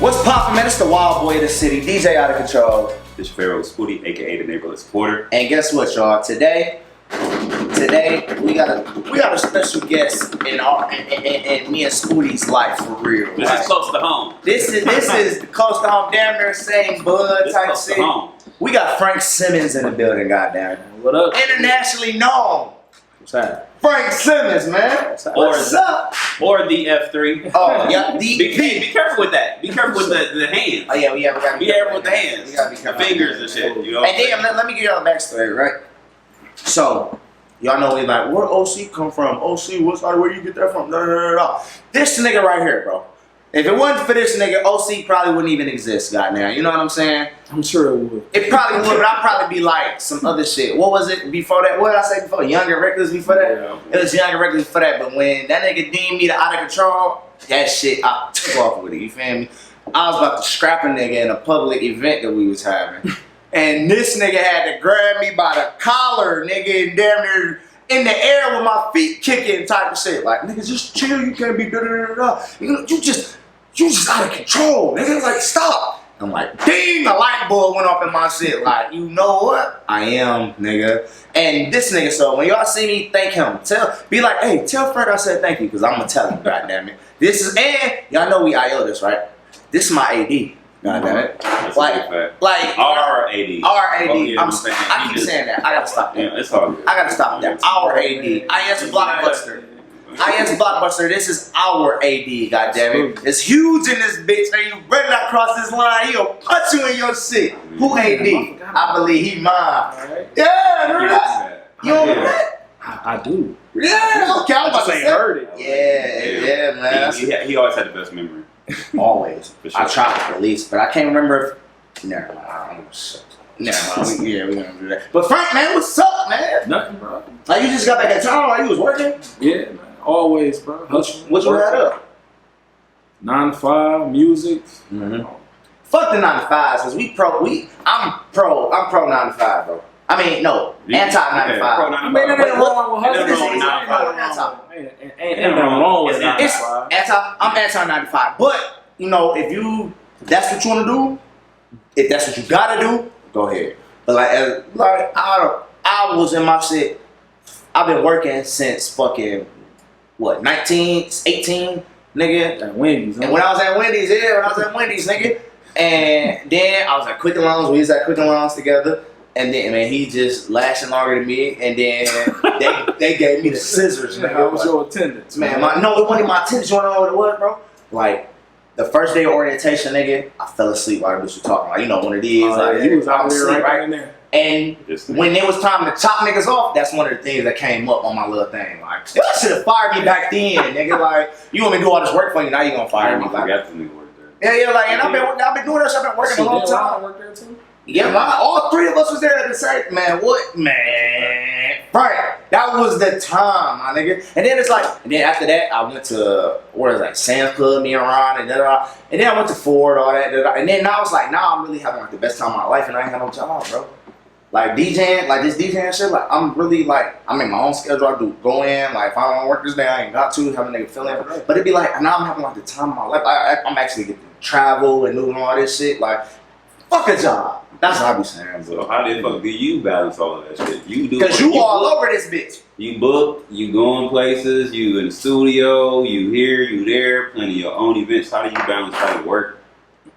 What's poppin', man? It's the wild boy of the city, DJ Out of Control. This Pharaoh Spooty, aka the neighborhood supporter. And guess what, y'all? Today we got a special guest in me and Spooty's life for real. This is close to home. This is close to home, damn near same blood This type close shit. to home. We got Frank Simmons in the building, goddamn. What up? Internationally known. What's happening? Frank Simmons, man. What's up? Or the F3. Oh, yeah. Be careful with that. Be careful with the hands. Oh yeah, we gotta Be careful with the hands. We gotta be The careful. fingers and shit. You know. And then let me give y'all a backstory, right? So, y'all know we like, where OC come from? OC, where you get that from? This nigga right here, bro. If it wasn't for this nigga, OC probably wouldn't even exist, goddamn. You know what I'm saying? I'm sure it would. It probably would, but I'd probably be like some other shit. What was it before that? What did I say before? Young and Reckless before that? Yeah. It was Young and Reckless before that, but when that nigga deemed me to Out of Control, that shit, I took off with it, you feel me? I was about to scrap a nigga in a public event that we was having. And this nigga had to grab me by the collar, nigga, and damn near in the air with my feet kicking type of shit. Like, nigga, just chill, you can't be da-da-da-da. You just out of control, nigga. Like, stop. I'm like, ding, a light bulb went off in my shit. Like, you know what? I am, nigga. And this nigga, so when y'all see me, thank him. Be like, hey, tell Fred I said thank you, because I'm going to tell him, goddammit. This is, and y'all know we IO this, right? This is my AD. Goddammit. Like our AD. I keep saying that. I gotta stop that. Yeah, it's all good. I gotta stop that. Our AD. IS Blockbuster. IS Blockbuster. This is our AD. Goddammit. It's huge in this bitch. And you better not cross this line. He'll punch you in your shit. Who AD? I believe he mine. Yeah, remember that? You remember that? I do. Yeah. Okay. I was about to say. Heard it. Yeah, man. He always had the best memory. Always. For sure. I tried to release, but I can't remember if... Never mind. I don't know. Shit. Never mind. We're gonna do that. But Frank, man, what's up, man? Nothing, bro. Like, you just got back in town while you was working? Yeah, man. Always, bro. What you had up? 9 to 5, music. Mm-hmm. Fuck the 9 to 5s, because I'm pro 9 to 5, bro. I mean, no, anti 9 to 5. I mean, there's nothing wrong with hustling. Ain't nothing wrong with 9 to 5. I'm anti 9 to 5. But, you know, if that's what you want to do, if that's what you gotta do, go ahead. But I was in my shit. I've been working since fucking 19, 18, nigga. At Wendy's. And when I was at Wendy's, nigga. And then I was at Quicken Loans. We was at Quicken Loans together. And then, man, he just lashing longer than me. And then they gave me the scissors, nigga. How was your attendance? Man, no, it wasn't my attendance. You wanna know what it was, bro? Like, the first day of orientation, nigga, I fell asleep while the bitch was talking. Like, you know, one of these. Like, you was out there asleep, right in there. And when it was time to chop niggas off, that's one of the things that came up on my little thing. Like, y'all should have fired me back then, nigga. Like, you want me to do all this work for you, now you gonna fire me. I forgot the nigga worked there. Yeah, like, and I've been doing this. I've been working a long time. I worked there too. Yeah, all three of us was there at the same. Man, what? Man, right. That was the time, my nigga. And then it's like, and then after that, I went to Sam's Club, me and Ron, and then I went to Ford, all that. And then now it's like, now I'm really having like the best time of my life, and I ain't had no job, bro. Like DJing, like this DJing shit, like I'm really like, I'm in my own schedule. I do go in, like if I don't work this day, I ain't got to have a nigga fill in. But it'd be like, now I'm having like the time of my life. I'm actually getting to travel and doing all this shit. Like, fuck a job. That's what I be saying. So how the fuck do you balance all of that shit? You do because you all over this bitch. You book, you going places, you in the studio, you here, you there, plenty of your own events. How do you balance how you work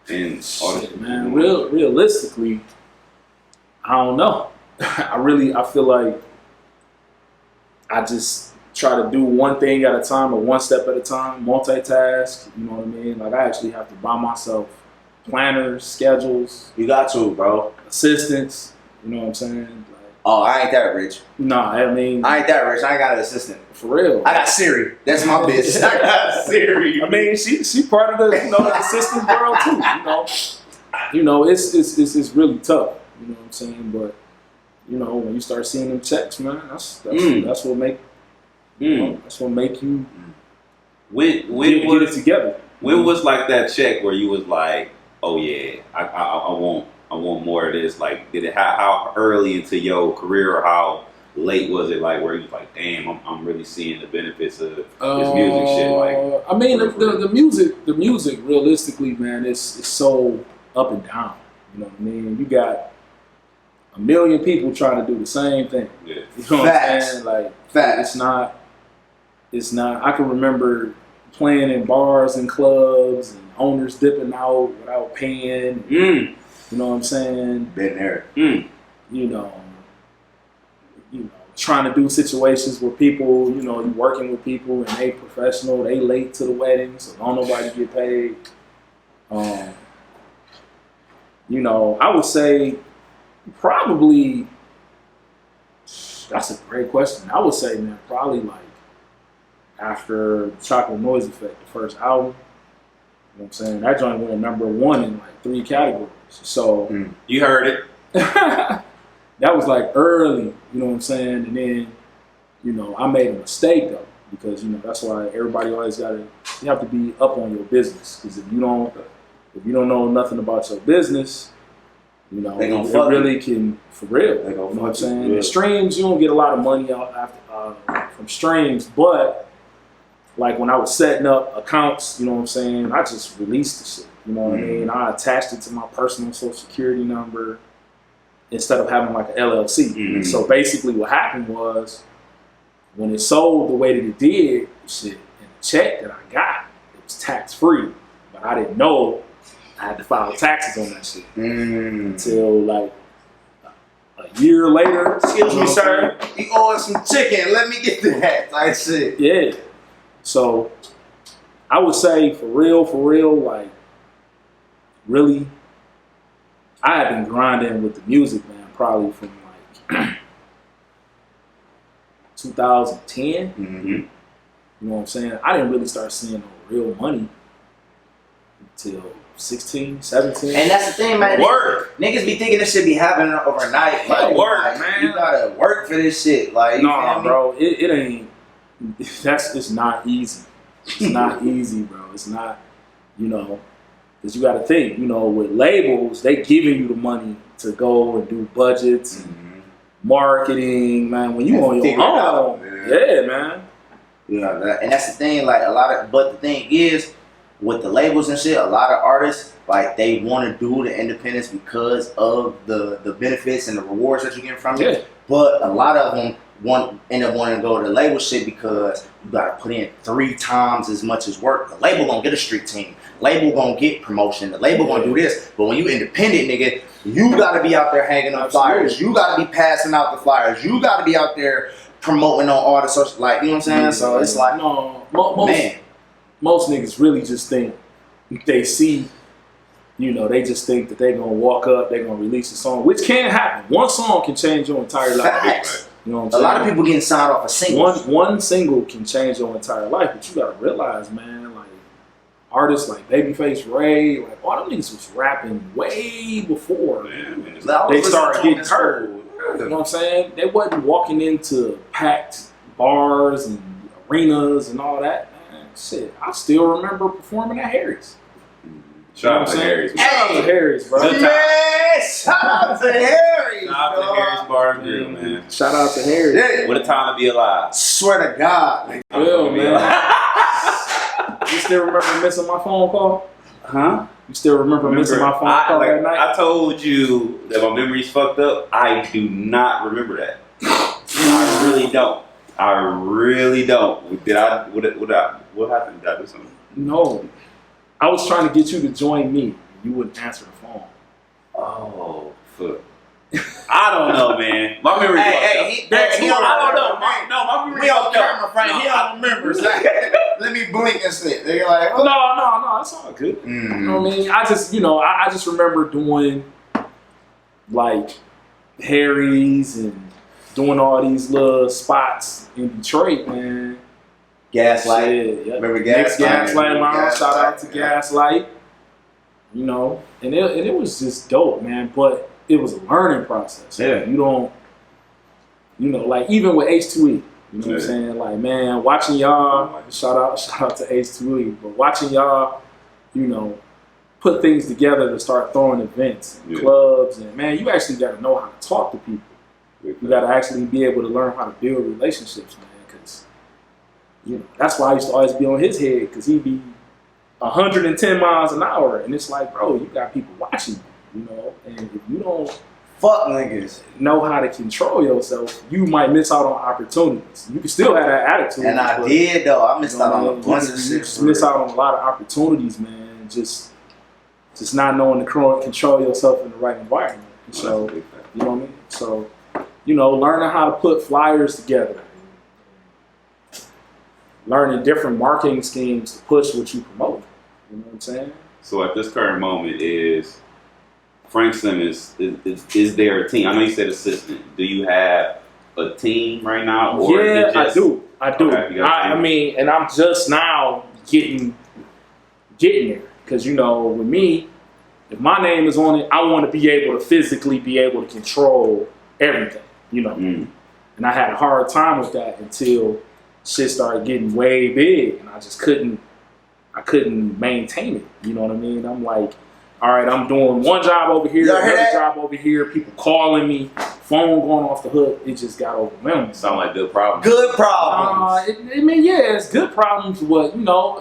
and all this? Man, realistically, I don't know. I feel like I just try to do one thing at a time or one step at a time, multitask, you know what I mean? Like I actually have to buy myself planners, schedules. You got to, bro. Assistants, you know what I'm saying? Like, oh, I ain't that rich. Nah, I mean. I ain't that rich. I ain't got an assistant. For real. I got Siri. That's my bitch. I got Siri. I mean, she part of the, the assistants world too, you know, it's really tough. You know what I'm saying? But you know, when you start seeing them checks, man, that's what make that's what make you when get it together. When was like that check where you was like, oh yeah, I want more of this? Like, did it how early into your career, or how late was it like where you was like, damn, I'm really seeing the benefits of this music shit? Like, I mean, the music, realistically, man, it's so up and down. You know what I mean? You got a million people trying to do the same thing. yeah. You know what I'm saying? Like, Facts. It's not. I can remember playing in bars and clubs and owners dipping out without paying. You know what I'm saying? Been there. You know, trying to do situations where people, you know, you working with people and they professional, they late to the wedding, so don't nobody get paid. You know, I would say probably, that's a great question. I would say, man, probably like after Chocolate Noise Effect, the first album, you know what I'm saying? That joint went #1 in like 3 categories. So You heard it. that was like early, you know what I'm saying? And then, you know, I made a mistake though, because, you know, that's why everybody always you have to be up on your business. Because if you don't know nothing about your business, you know, They gonna it fuck really can, for real. They gonna You know fuck what I'm saying? you. The streams, you don't get a lot of money out after, from streams, but like when I was setting up accounts, you know what I'm saying, I just released the shit. You know what I mean? I attached it to my personal social security number instead of having like an LLC. So basically what happened was when it sold the way that it did, shit, and the check that I got, it was tax free. But I didn't know I had to file taxes on that shit until like a year later. Excuse me, sir. You owe us some chicken. Let me get that. Like shit. Yeah. So I would say for real, like really, I had been grinding with the music, man, probably from like 2010. You know what I'm saying? I didn't really start seeing no real money until 16, 17. And that's the thing, man. Work. Niggas be thinking this shit be happening overnight. Like, Work, man. You gotta work for this shit. Like, you No, feel me? bro, it ain't. It's not easy. It's not easy, bro. It's not, you know, because you got to think, you know, with labels, they giving you the money to go and do budgets, marketing, man. When you on your own, yeah, man. You know that, and that's the thing. Like but the thing is, with the labels and shit, a lot of artists like they want to do the independence because of the benefits and the rewards that you get from it. But a lot of them end up wanting to go to the label shit because you gotta put in 3 times as much as work. The label gonna get a street team. Label gonna get promotion. The label gonna do this. But when you independent, nigga, you gotta be out there hanging on flyers. You gotta be passing out the flyers. You gotta be out there promoting on all the social, like, you know what I'm saying? So it's like, no, man. Most niggas really just think they see, you know, they just think that they're gonna walk up, they're gonna release a song, which can happen. One song can change your entire life. Facts. You know what I'm A saying? lot of people getting signed off a single. One single can change your entire life, but you gotta realize, man, like artists like Babyface Ray, like all them niggas was rapping way before they started getting heard. You know what I'm saying? They wasn't walking into packed bars and arenas and all that. Man, shit, I still remember performing at Harry's. Shout out to Harry's. Shout out to Harry's, bro. Yeah, shout out to Harry's. Shout out to Harry's Bar and Grill, man. Shout out to Harry's. Yeah. What a time to be alive. Swear to God. Like, Well, man. You still remember missing my phone call? Huh? You still remember missing my phone call that night? I told you that my memory's fucked up. I do not remember that. I really don't. I really don't. Did I? What happened? Did I do something? No. I was trying to get you to join me. You wouldn't answer the phone. Oh, fuck. I don't know, man. My memory fucked up. I don't know. My memory we on fucked up. camera, Frank. He don't remember. Let me blink and shit. They're like, oh. No, it's all good. You know what I mean? I just, you know, I just remember doing like Harry's and doing all these little spots in Detroit, man. Gaslight. Yeah. Remember Gaslight, Gaslight? man. Shout out to Gaslight. You know, and it was just dope, man. But it was a learning process. Yeah. You don't, you know, like even with H2E, you know what I'm saying? Like, man, watching y'all, shout out to H2E, but watching y'all, you know, put things together to start throwing events, and clubs, and man, you actually got to know how to talk to people. You got to actually be able to learn how to build relationships, man. Because that's why I used to always be on his head, because he'd be 110 miles an hour, and it's like, bro, you got people watching you, and if you don't fuck niggas know how to control yourself, you might miss out on opportunities. You can still have that attitude. And I did though. I missed out on a bunch of shit. You miss out on a lot of opportunities, man. Just not knowing to control yourself in the right environment. And so, you know what I mean? So, learning how to put flyers together. Learning different marketing schemes to push what you promote. You know what I'm saying? So at this current moment, is Frank Simmons, is there a team? I know you said assistant. Do you have a team right now? Or yeah, is it just, I do. Okay, I mean, and I'm just now getting there. Because, with me, if my name is on it, I want to be able to physically be able to control everything, And I had a hard time with that until shit started getting way big, and I just couldn't maintain it. You know what I mean? I'm like, all right, I'm doing one job over here, another job over here, people calling me, phone going off the hook. It just got overwhelming. Sound like good problems. Good problems. It's good problems, but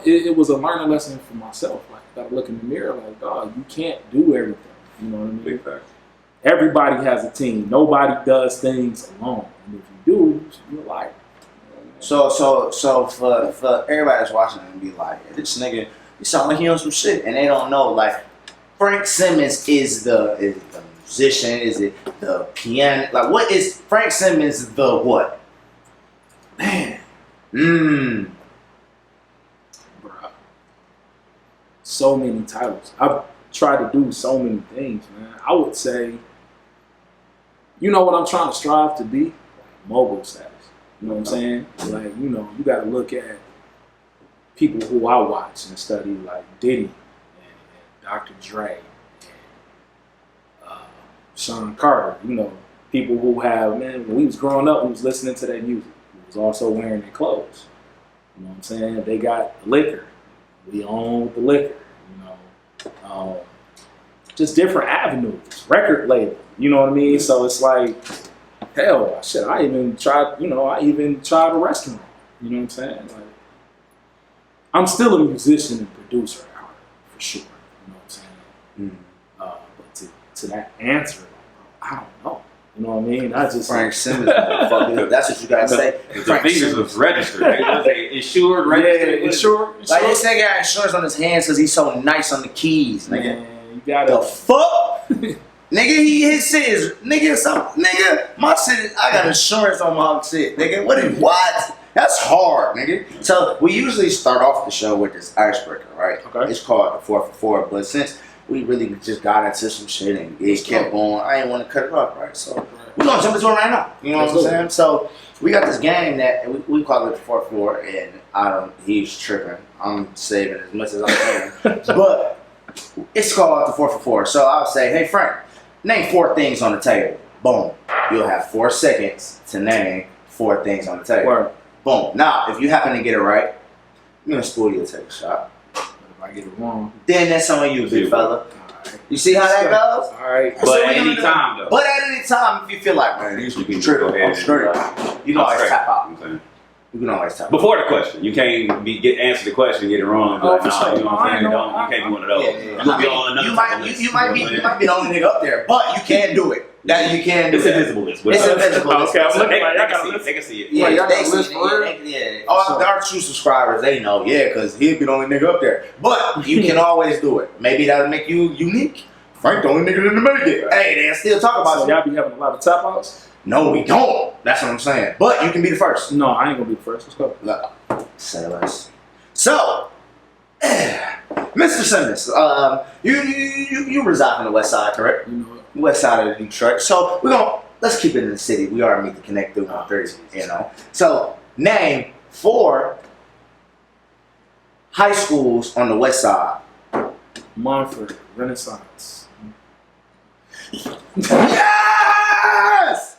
it was a learning lesson for myself. Like, I gotta look in the mirror, like, God, you can't do everything. You know what I mean? Big fact. Everybody has a team. Nobody does things alone. And if you do, you're a liar. So for everybody that's watching and be like, this nigga, he sound like he on some shit, and they don't know, like, Frank Simmons is the musician, is it the piano? Like, what is Frank Simmons the what? Man. Bruh. So many titles. I've tried to do so many things, man. I would say, what I'm trying to strive to be? Like, mogul status. You know what I'm saying? Like, you got to look at people who I watch and study, like Diddy and Dr. Dre and Sean Carter. People who have, man, when we was growing up, we was listening to their music. We was also wearing their clothes. You know what I'm saying? They got liquor. We own the liquor. Just different avenues, record label. You know what I mean? So it's like, hell, shit, I even tried a restaurant. You know what I'm saying? Like, I'm still a musician and producer at heart, for sure. You know what I'm saying? But to that answer, like, I don't know. You know what I mean? I just Frank Simmons, motherfucker. That's what you gotta say. The fingers was registered. Insured, registered. Yeah, insured. Like, this nigga got insurance on his hands because he's so nice on the keys, nigga. Man, you gotta. The fuck? Nigga, his shit is, my shit is, I got insurance on my shit, nigga. What? That's hard, nigga. So, we usually start off the show with this icebreaker, right? Okay. It's called the 4 for 4, but since we really just got into some shit and it kept going, I ain't want to cut it off, right? So, we're going to jump into it right now. You know what I'm saying? So, we got this game that we call it the 4 for 4, and he's tripping. I'm saving as much as I can. But, it's called the 4 for 4. So, I'll say, hey, Frank, name 4 things on the table. Boom. You'll have 4 seconds to name 4 things on the table. Word. Boom. Now, if you happen to get it right, you're gonna spool you to take a shot. But if I get it wrong, then that's on you, big fella. Right. You see how that goes? Alright. But at any time, though. But at any time, if you feel like, man, these can trigger, I'm straight. You can always tap out. You can always tap out. Before the question, you can't answer the question, get it wrong. Oh, for sure. You know what I'm saying? You can't be one of those. Yeah. You're gonna be on another. You might be the only nigga up there, but you can do it. That you can do. It's invisible list. It's invisible list. Okay, I'm looking like they can see it. Yeah, y'all they got a list see for it. Yeah. Our true subscribers, they know, because he'll be the only nigga up there. But you can always do it. Maybe that'll make you unique. Frank the only nigga in the make it. Hey, they still talk about so y'all be having a lot of tap outs? No, we don't. That's what I'm saying. But you can be the first. No, I ain't gonna be the first. Let's go. Look, say less. So, Mr. Simmons, you reside on the west side, correct? You know it. West side of Detroit. So let's keep it in the city. We are meet to connect through 130, So name 4 high schools on the west side. Montford, Renaissance. Yes!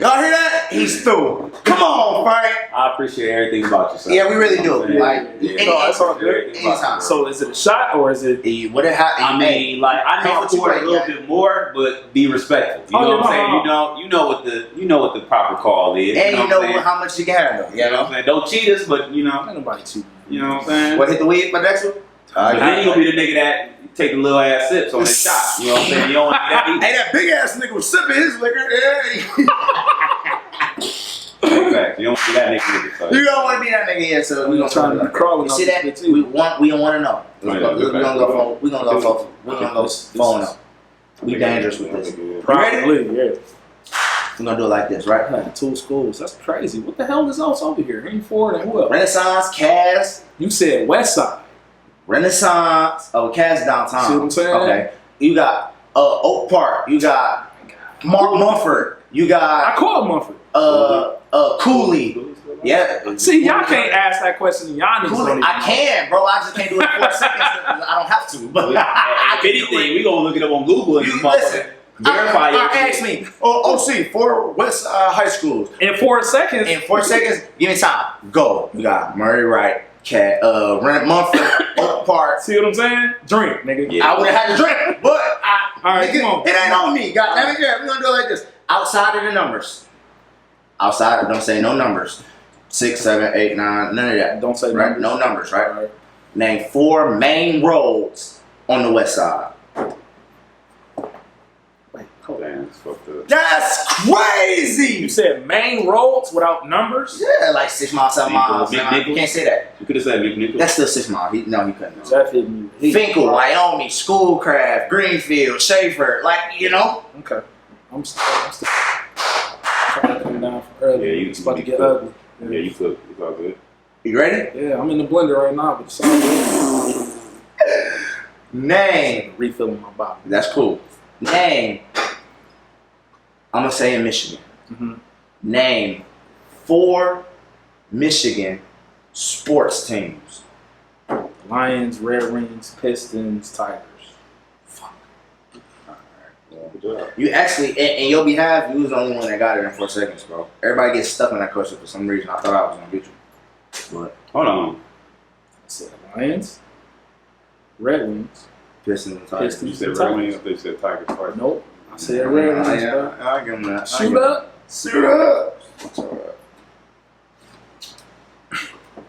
Y'all hear that? He's through. Come on, Frank. I appreciate everything about you, son. Yeah, we really do. Like, It's all good. anytime. So is it a shot or is it? What it I mean, like I know I poured a little bit more, but be respectful. You know what I'm saying? You know what the proper call is. And you know what how much you got though. You know what I'm saying? Don't cheat us, but Ain't nobody cheating. you know what I'm saying? What, hit the weed for the next one? But then you gonna be the nigga that take the little ass sips on his shot. You know what I'm saying? You don't want to be that either. Hey, that big ass nigga was sipping his liquor. Yeah. Fact. You don't want to be that nigga either. So. You don't want to be that nigga yet, so we gonna try to be crawling. You see that? We don't want to know. We're gonna go phone up. We dangerous with this. Probably, yeah. We're gonna do it like this, right? Man, 2 schools. That's crazy. What the hell is else over here? Henry Ford and who else? Renaissance, Cass. You said West Side. Renaissance. Oh, Cass downtown. See what I'm saying? Okay. You got Oak Park. You got Mark Mumford. You got I called Mumford. Cooley. Yeah. See, y'all can't ask that question. Y'all niggas don't even I can, bro. I just can't do it in 4 seconds. I don't have to. But If anything, we gonna look it up on Google and you listen. verify your shit. Ask me. OC, 4 West High Schools. in 4 seconds. In 4 seconds, give me time. Go. You got Murray Wright, Rennet Mumford, Oak Park. See what I'm saying? Drink, nigga. Yeah. I would have had to drink, but All right, nigga, come on. it ain't on me. God damn it, yeah, we're gonna do it like this. Outside of the numbers. Outside of, don't say no numbers. 6, 7, 8, 9, none of that. Don't say Right? numbers. No numbers, right? All right. Name 4 main roads on the west side. Wait, hold on. Damn, it's fucked up. That's crazy! You said main roads without numbers? Yeah, like 6 miles, 7 miles. Big You can't say that. You could have said Big Nickel. That's still 6 miles. He couldn't. That hit me. Finkel, Wyoming, Schoolcraft, Greenfield, Schaefer, like, you know? Okay. I'm still trying to come down from early. Yeah, It's about to get ugly. Yeah, you cook. It's all good. You ready? Yeah, I'm in the blender right now, but it's all good. Name. Refilling my bottle. That's cool. Name. I'm going to say in Michigan. Mm-hmm. Name 4 Michigan sports teams. Lions, Red Wings, Pistons, Tigers. Good job. You actually, in your behalf, you was the only one that got it in 4 seconds, bro. Everybody gets stuck in that question for some reason. I thought I was going to beat you. But Hold on. I said Lions, Red Wings, Pistons and Tigers. Pistons. You said Red Wings, they said Tigers first. Nope. I said Red Wings, bro. I'll give them that. Shoot up. Shoot up. That's all right.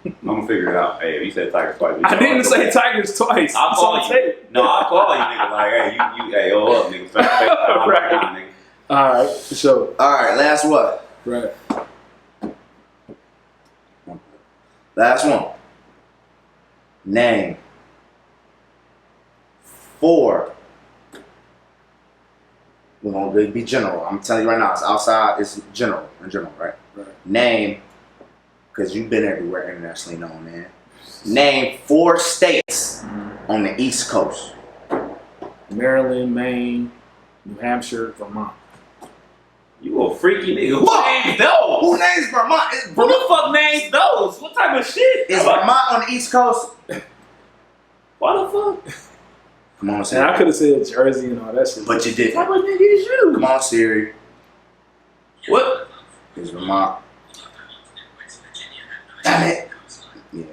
I'm gonna figure it out. Hey, you said Tigers twice. I didn't say Tigers twice. I'll It's call on you. tape. No, I'll call you, nigga. Like, hey, hey, hold up, nigga. Right. Nigga. All right, for sure. All right, last one. Right. Last one. Name 4. We're going to be general. I'm telling you right now, it's outside, it's general, in general, right? Right. Name, because you've been everywhere internationally known, man. Name 4 states on the East Coast. Maryland, Maine, New Hampshire, Vermont. You a freaky nigga. Who Fuck. names those? Who names Vermont? Who the fuck names those? What type of shit? Is Vermont on the East Coast? Why the fuck? Come on, And Siri. I could have said Jersey and all that shit. But you What didn't. type of nigga is you? Come on, Siri. What? Is Vermont? Damn it. Yeah.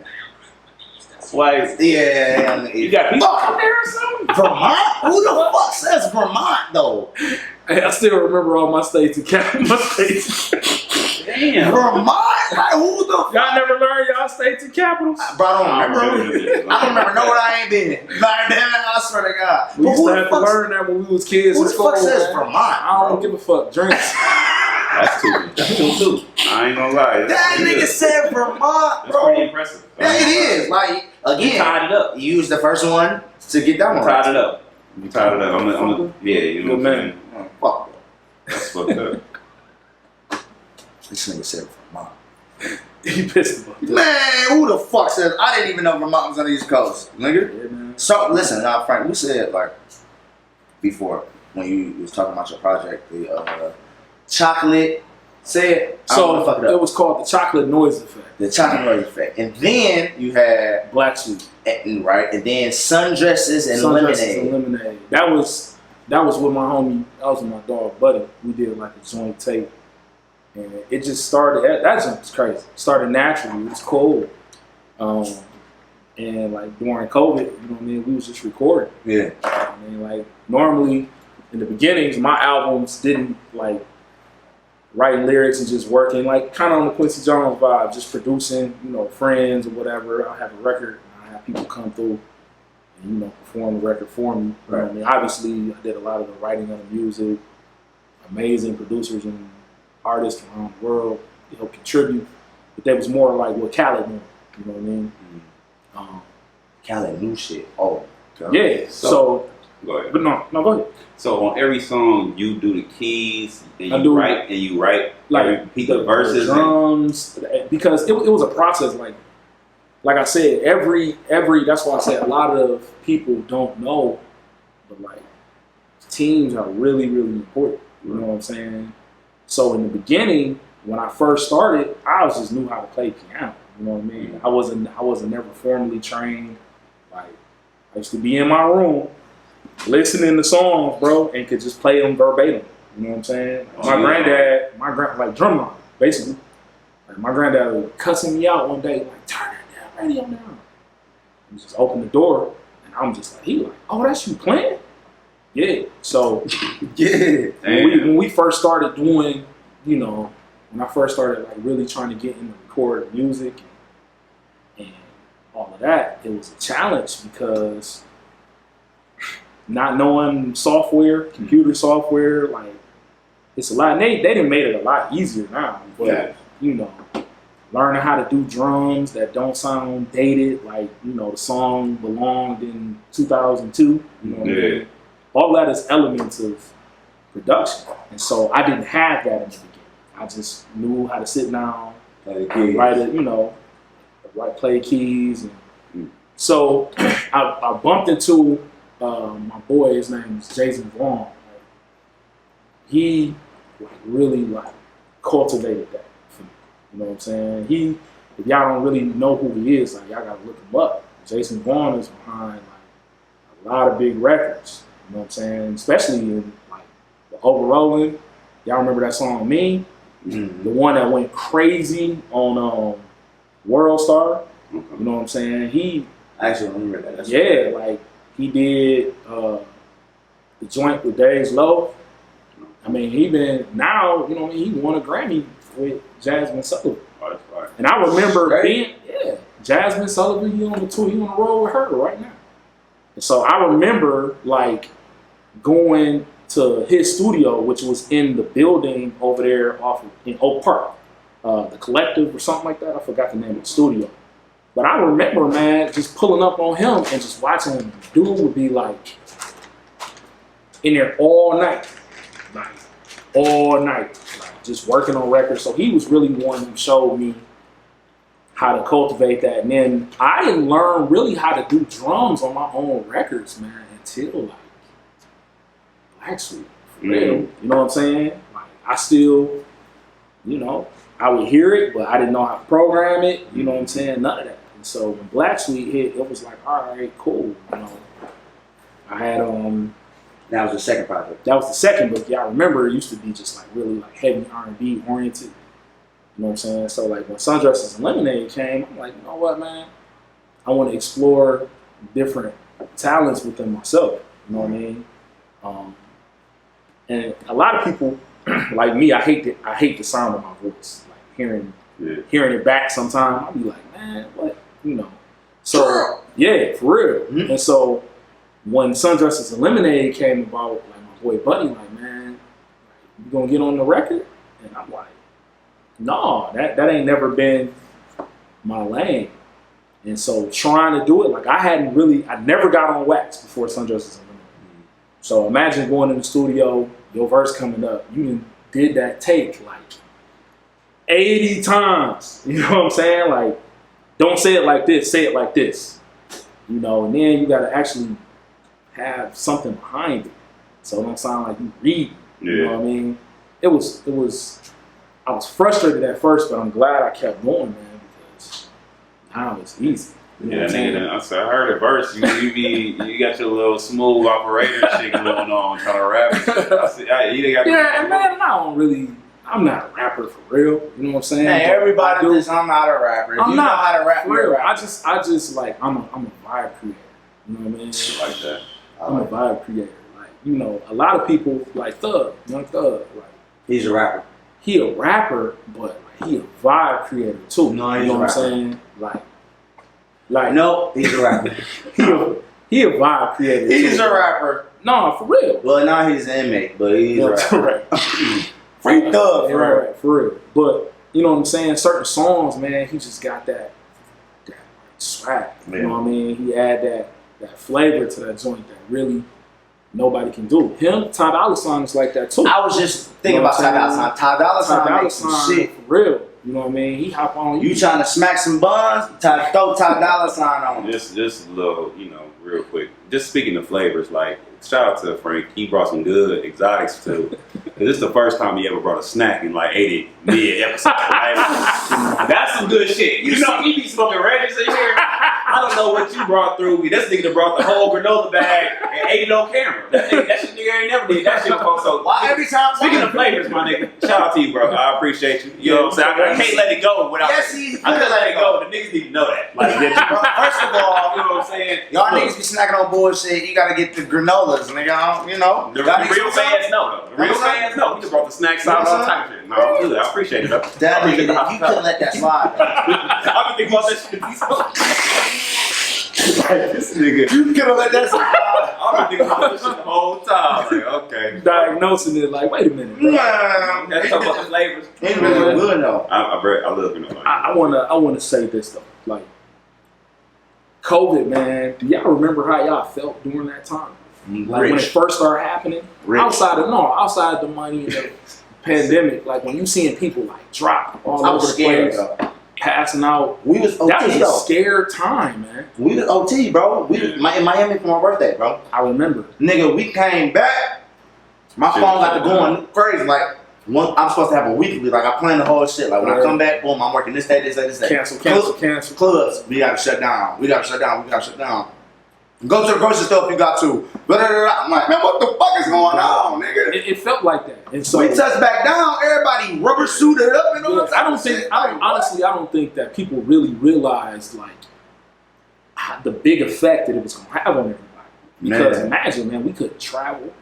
Like, Yeah. you got people Fuck. out there or something? Vermont? Who the fuck says Vermont though? Hey, I still remember all my states and my states. Damn. Vermont? Like who the fuck? Y'all never learned y'all states and capitals? Bro, I don't remember. remember. I don't remember nowhere I ain't been. Like, damn it, I swear to God. We But used who to the have to fuck? learn that when we was kids Who in the school. fuck says man. Vermont? I don't bro? give a fuck. Drinks. That's two. That's two. I ain't gonna lie. That's That pretty nigga good. said Vermont, That's bro. pretty impressive. Yeah, it is. Like You again, tied it up. you used the first one to get that You one. tied it up. You tied it up. Yeah, you know Good what I'm man. saying? Oh, fuck. That's fucked up. This nigga said Vermont. He pissed about that. Man, who the fuck says? I didn't even know Vermont was on the East Coast, nigga. Yeah, man. So listen, now Frank, we said like before when you was talking about your project, the chocolate. Say it. I don't wanna fuck So it it up. was called the chocolate noise effect. The chocolate noise effect, and then you had Black suit. right, and then sundresses and Sundresses lemonade. and lemonade. That was with my homie. That was with my dog Buddy. We did like a joint tape. And it just started, that jump was crazy. It started naturally, it was cool. And like during COVID, you know what I mean, we was just recording. Yeah. I mean, like normally in the beginnings, my albums didn't like writing lyrics and just working, like kind of on the Quincy Jones vibe, just producing, you know, friends or whatever. I'll have a record and I have people come through and, you know, perform the record for me. You know what I mean? Obviously, I did a lot of the writing of the music, amazing producers and artists around the world, you know, contribute. But that was more like what Khaled knew, you know what I mean? Khaled knew shit. Oh, God. Yeah. So go ahead. but no, go ahead. So on every song, you do the keys and I you do. write Like repeat the verses. the drums, because it was a process. Like I said, every that's why I said a lot of people don't know, but like teams are really important. You know what I'm saying? So in the beginning, when I first started, I just knew how to play piano. You know what I mean? I wasn't never formally trained. Like I used to be in my room listening to songs, bro, and could just play them verbatim. You know what I'm saying? My granddad, like drumline, basically. Like my granddad was cussing me out one day, like, turn that damn radio down. He just opened the door, and I'm just like, he like, oh, that's you playing? Yeah. So Yeah. when we first started doing, you know, when I first started like really trying to get into record music and all of that, it was a challenge because not knowing software, computer software, like it's a lot. They done made it a lot easier now, but you know, learning how to do drums that don't sound dated, like you know the song belonged in 2002. You know what I mean? All that is elements of production, and so I didn't have that in the beginning. I just knew how to sit down, write it, you know, play keys, and so I bumped into. My boy, his name is Jason Vaughn. He really cultivated that for me. You know what I'm saying? If y'all don't really know who he is, like y'all gotta look him up. Jason Vaughn is behind like a lot of big records. You know what I'm saying? Especially in like the Overrolling. Y'all remember that song "Me"? Mm-hmm. The one that went crazy on World Star. You know what I'm saying? I actually remember that. That's like. He did the joint with Dave's Low. I mean, he been now, you know, he won a Grammy with Jasmine Sullivan. Oh, that's right. And I remember being, Jasmine Sullivan, he on the tour, he on the road with her right now. And so I remember like going to his studio, which was in the building over there in Oak Park, the Collective or something like that. I forgot the name of the studio. But I remember, man, just pulling up on him and just watching him. Dude would be like in there all night, like just working on records. So he was really one who showed me how to cultivate that. And then I didn't learn really how to do drums on my own records, man, until like Black Sweet. For real. You know what I'm saying? Like I still, you know, I would hear it, but I didn't know how to program it. You know what I'm saying? None of that. So when Black Sweet hit, it was like, all right, cool. You know, I had that was the second project. That was the second, but I remember it used to be just like really like heavy R&B oriented. You know what I'm saying? So like when Sundresses and Lemonade came, I'm like, you know what, man? I want to explore different talents within myself. You know what I mean? And a lot of people like me, I hate the sound of my voice. Like hearing it back sometime, I'll be like, man, what? You know, so yeah, for real. Mm-hmm. And so when Sundresses and Lemonade came about, like my boy Buddy, like, man, you gonna get on the record? And I'm like, no, that ain't never been my lane. And so trying to do it, like I never got on wax before Sundresses and Lemonade. So imagine going in the studio, your verse coming up, you did that take like 80 times. You know what I'm saying? Like, don't say it like this, say it like this. You know, and then you gotta actually have something behind it. So it don't sound like you read. You know what I mean? I was frustrated at first, but I'm glad I kept going, man, because now it's easy. You know I heard a verse. You got your little smooth operator shit going on, trying to rap. Man, I I'm not a rapper for real. You know what I'm saying? Man, But everybody I do- thinks I'm not a rapper. If I'm you not know how to rap, for you're a real. rapper. I just like I'm a vibe creator. You know what I mean? Like that. I'm a vibe creator. Like, you know, a lot of people like Thug, Young Thug, like He's a rapper. he a rapper, but like, he a vibe creator too. No, you he's know a what I'm rapper. saying? Like No, he's a rapper. he a vibe creator. He's too. a rapper. No, for real. Well, now he's an inmate, but he's a rapper. Right. Free Thug, Yeah, for real. right, for real. But you know what I'm saying? Certain songs, man, he just got that swag. You know what I mean? He had that flavor to that joint that really nobody can do. Him, Ty Dolla $ign is like that too. I was just thinking about Ty Dolla $ign. Ty Dolla $ign makes some shit. For real. You know what I mean? He hop on. You trying to smack some buns? Throw Ty Dolla $ign on. Just a little, you know, real quick. Just speaking of flavors, like shout out to Frank. He brought some good exotics too. Cause this is the first time he ever brought a snack and like ate it mid episode. Like, that's some good shit. You know, he be smoking Regis in here. I don't know what you brought through me. This nigga that brought the whole granola bag and ate it on camera. That shit nigga ain't never did that shit before. So Why every time? speaking of flavors, my nigga, shout out to you, bro. I appreciate you. You know what I'm saying? I can't let it go without. Yes, I couldn't let it go. The niggas need to know that. Like, First of all, you know what I'm saying? y'all niggas be snacking on bullshit. You gotta get the granolas, nigga. You know, The gotta get real some fans know, though. The real fans know. He just brought the snacks out, all type of shit. No, I'm good. I appreciate it, though. That I nigga, appreciate the you couldn't let that slide. I've been thinking about that shit. This nigga. You could have let that slide. I've been thinking about this shit the whole time. Like, okay. Diagnosing it like, wait a minute, bro. That's talking about the flavors. It's really good though. I love it. I wanna say this though, like COVID, man. Do y'all remember how y'all felt during that time? Like when it first started happening, outside of the money and the pandemic, like when you seeing people like drop all over the place, passing out. We was OT That was a though. scared time, man. We was OT, bro. We was in Miami for my birthday, bro. I remember. Nigga, we came back. My phone got to going crazy. Like, I'm supposed to have a weekly. Like, I plan the whole shit. Like, when I come back, boom, I'm working this day, this day, this day. Cancel. Clubs, we gotta shut down. We gotta shut down. Go to the grocery store if you got to. I'm like, man, what the fuck is going on, nigga? It felt like that. And so we touched back down, everybody rubber suited up and all that. I don't think that people really realized like the big effect that it was gonna have on everybody. Because imagine, man, we couldn't travel.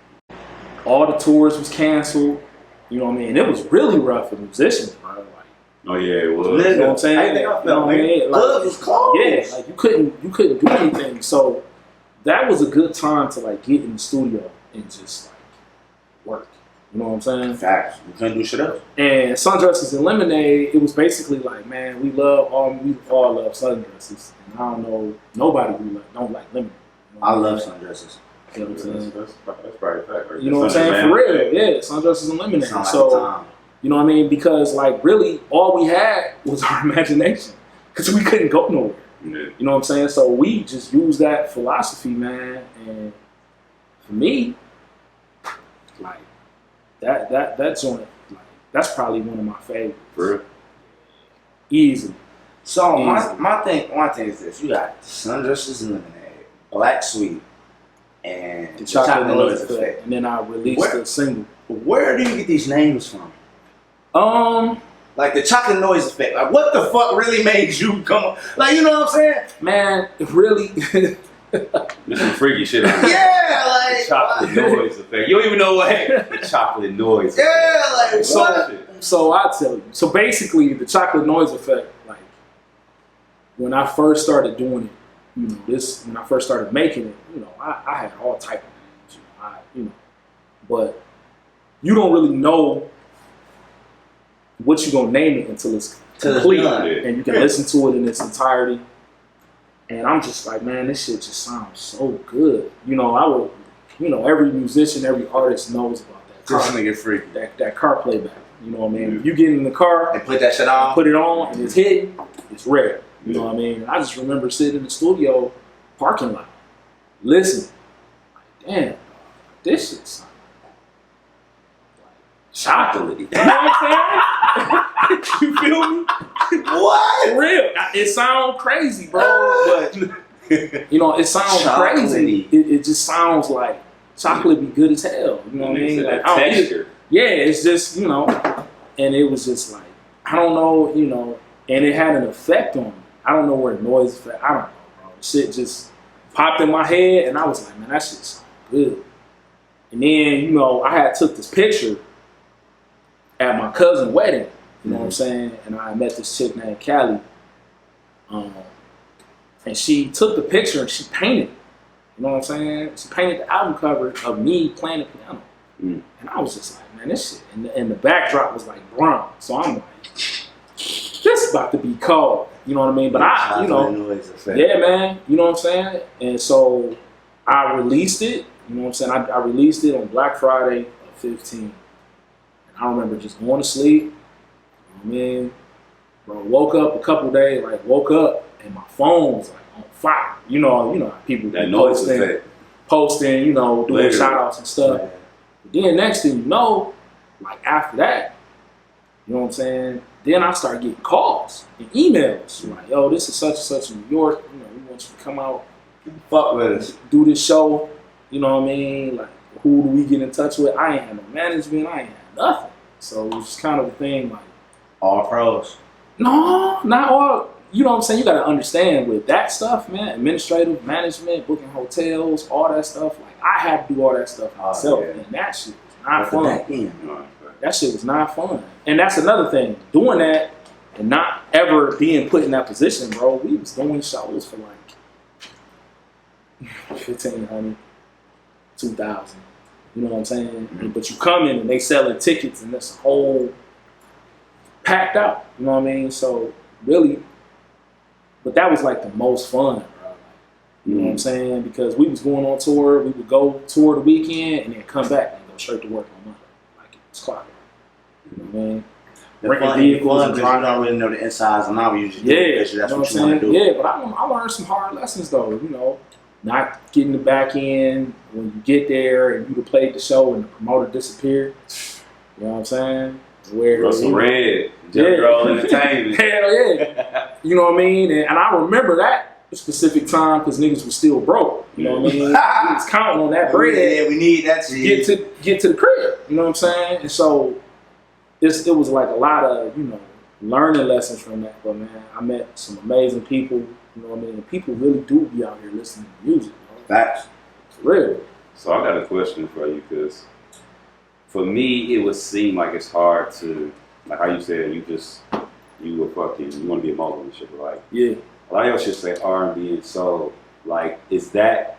All the tours was canceled. You know what I mean? It was really rough for musicians, bro. Like, Oh yeah, it was. you know what I'm saying? I think I felt, you know what I mean? clubs was closed. Yeah, like you couldn't do anything. So that was a good time to like get in the studio and just like work. You know what I'm saying? Facts. We couldn't do shit else. And Sundresses and Lemonade, it was basically like, man, we all love Sundresses. And I don't know, nobody don't like Lemonade. You know I love sundresses. You know what I'm saying? That's probably a fact. Right? You know what I'm saying? For real, yeah, Sundresses and Lemonade. Sound like the So, time. you know what I mean? Because like really, all we had was our imagination. Because we couldn't go nowhere. Yeah. You know what I'm saying? So we just used that philosophy, man. And for me, like that joint, like that's probably one of my favorites. For real? Easily. So my thing is this: you got Sundresses and Lemonade, Black Sweet, and The Chocolate Noise Effect. And then I released a single. Where do you get these names from? Like the Chocolate Noise Effect. Like, what the fuck really made you come up? Like, you know what I'm saying? Man, it really. This some freaky shit. Yeah, like Chocolate noise effect. You don't even know what the chocolate noise. Yeah, like So I tell you. So basically, the Chocolate Noise Effect. Like when I first started doing it, you know, when I first started making it, you know, I had all type of names, but you don't really know what you're gonna name it until it's complete, and you can listen to it in its entirety. And I'm just like, man, this shit just sounds so good. You know, every musician, every artist knows about that. This nigga freaky. That car playback. You know what I mean? You get in the car, and put that shit on, put it on, and it's hitting. It's rare. You know what I mean? I just remember sitting in the studio parking lot, listening. Like, damn, this shit sounds chocolatey. You know what I'm saying? You feel me? What? For real. It sounds crazy, bro. But you know, it sounds crazy. It just sounds like chocolate be good as hell. You know what I mean? Like, texture. Yeah, it's just, you know. And it was just like, I don't know, you know, and it had an effect on me. I don't know where the noise effect, I don't know, bro. Shit just popped in my head, and I was like, man, that shit's good. And then, you know, I had took this picture at my cousin's wedding, you know what I'm saying? And I met this chick named Callie. And she took the picture and she painted it. You know what I'm saying? She painted the album cover of me playing the piano. And I was just like, man, this shit. And the backdrop was like brown. So I'm like, this about to be cold. You know what I mean? But I, you know, yeah, man. You know what I'm saying? And so I released it. You know what I'm saying? I released it on Black Friday of 15. And I remember just going to sleep. You know what I mean? Bro, woke up a couple days, like woke up and my phone was like on fire. You know how people that noise posting, you know, doing shout outs and stuff. But then next thing you know, like after that, you know what I'm saying? Then I started getting calls and emails. Like, yo, this is such and such in New York. You know, we want you to come out, fuck with us, do this show. You know what I mean? Like, who do we get in touch with? I ain't had no management. I ain't had nothing. So it was just kind of a thing like. All pros. No, not all. You know what I'm saying? You got to understand with that stuff, man. Administrative, management, booking hotels, all that stuff. Like, I had to do all that stuff myself. And that shit was not fun. That shit was not fun. And that's another thing. Doing that and not ever being put in that position, bro. We was doing shows for like 1,500, 2,000. You know what I'm saying? But you come in and they selling tickets and it's a whole packed out. You know what I mean? So really, but that was like the most fun, bro. You know what I'm saying? Because we was going on tour. We would go tour the weekend and then come back and go straight to work on Monday. Like it's clockwork. You know what I mean? Renting vehicles and driving. You don't really know the insides and outs. You just do it because that's what you want to do. Yeah, but I learned some hard lessons though. You know, not getting the back end when you get there and you have played the show and the promoter disappeared. You know what I'm saying? Where Russell Red, Jim Girl Entertainment. Hell yeah. You know what I mean? And I remember that specific time because niggas was still broke. You know what I mean? We was counting on that bread. Yeah, we need that shit. Get to the crib. You know what I'm saying? And so it was like a lot of, you know, learning lessons from that. But man, I met some amazing people. You know what I mean? And people really do be out here listening to music. You know? Facts. For real. So I got a question for you because for me, it would seem like it's hard to, like how you said, you want to be a mogul and shit, but like, yeah. A lot of your shit say R&B and soul. Like, is that,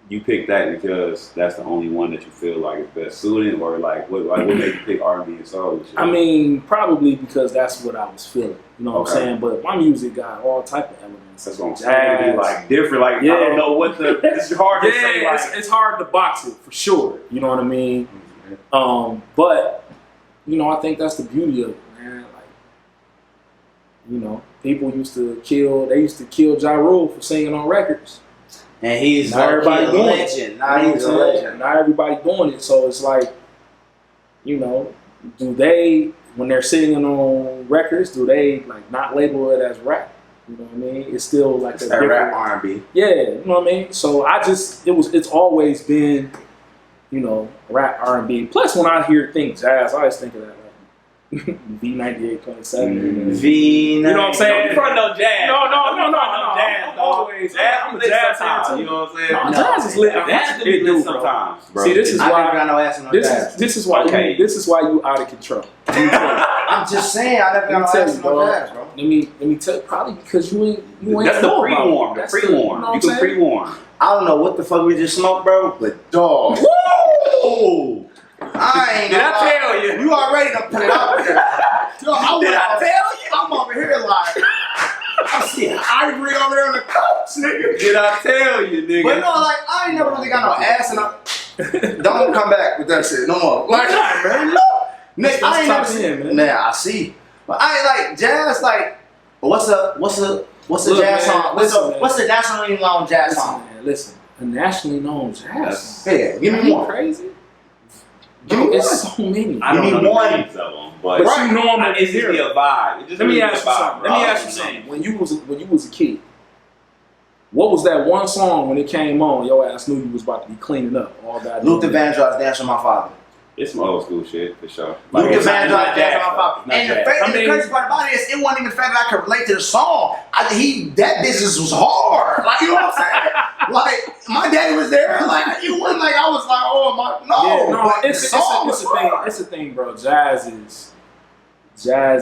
you picked that because that's the only one that you feel like is best suited, or like, what made you pick R&B and soul and shit? I mean, probably because that's what I was feeling. You know what I'm saying? But my music got all type of elements. That's what I'm saying. Like, different, like, I don't know what the, it's hard to say. Like, it's hard to box it, for sure. You know what I mean? But you know, I think that's the beauty of it, man. Like, you know, people used to kill Ja Rule for singing on records, and he's not everybody doing legend. He's a legend. Not everybody doing it, so it's like, you know, do they, when they're singing on records, do they like not label it as rap? You know what I mean? It's still like it's a rap R&B. Yeah, you know what I mean. So it's always been, you know, rap, R&B. Plus, when I think jazz, I always think of that like V98.7. You know what I'm saying? Front no jazz. No. Jazz, always. I'm a jazz fan too. You know what I'm saying? No, jazz is lit. Jazz can be lit sometimes, bro. See, this is why. I never got no ass on jazz. This is why. Okay. This is why you out of control. I'm just saying, I never got no ass on jazz, bro. Let me tell you, probably because you ain't. That's the pre-warm. The pre-warm. You can pre-warm. I don't know what the fuck we just smoked, bro, but dog. Woo! I ain't. Did I tell you? You already done put it out there. Yo, Did I tell you? I'm over here like, I see Ivory over there on the couch, nigga. Did I tell you, nigga? But no, like, I ain't never really got no ass, and don't come back with that shit no more. Like, man, no. Nigga, I ain't never seen, man. Nah, I see. But I ain't like jazz, like, what's the jazz song? What's the nationally known jazz song? Man, listen, a nationally known jazz song. Yeah, give me one. Crazy? It's so many. I don't know the names of them, but you know them. It's just a vibe. Let me ask you something. When you was a kid, what was that one song when it came on? Your ass knew you was about to be cleaning up all that. Luther Vandross, Dance with My Father. It's some old school shit for sure. Luther it's Vandross, not that's jazz, all though. about. Not And the, jazz. the crazy part about it is, it wasn't even the fact that I could relate to the song. That business was hard. Like, you know what I'm saying? Like, my daddy was there. Like, it wasn't like I was like, oh my, no. Yeah, no, but it's the song a was thing. hard. It's a thing, bro. Jazz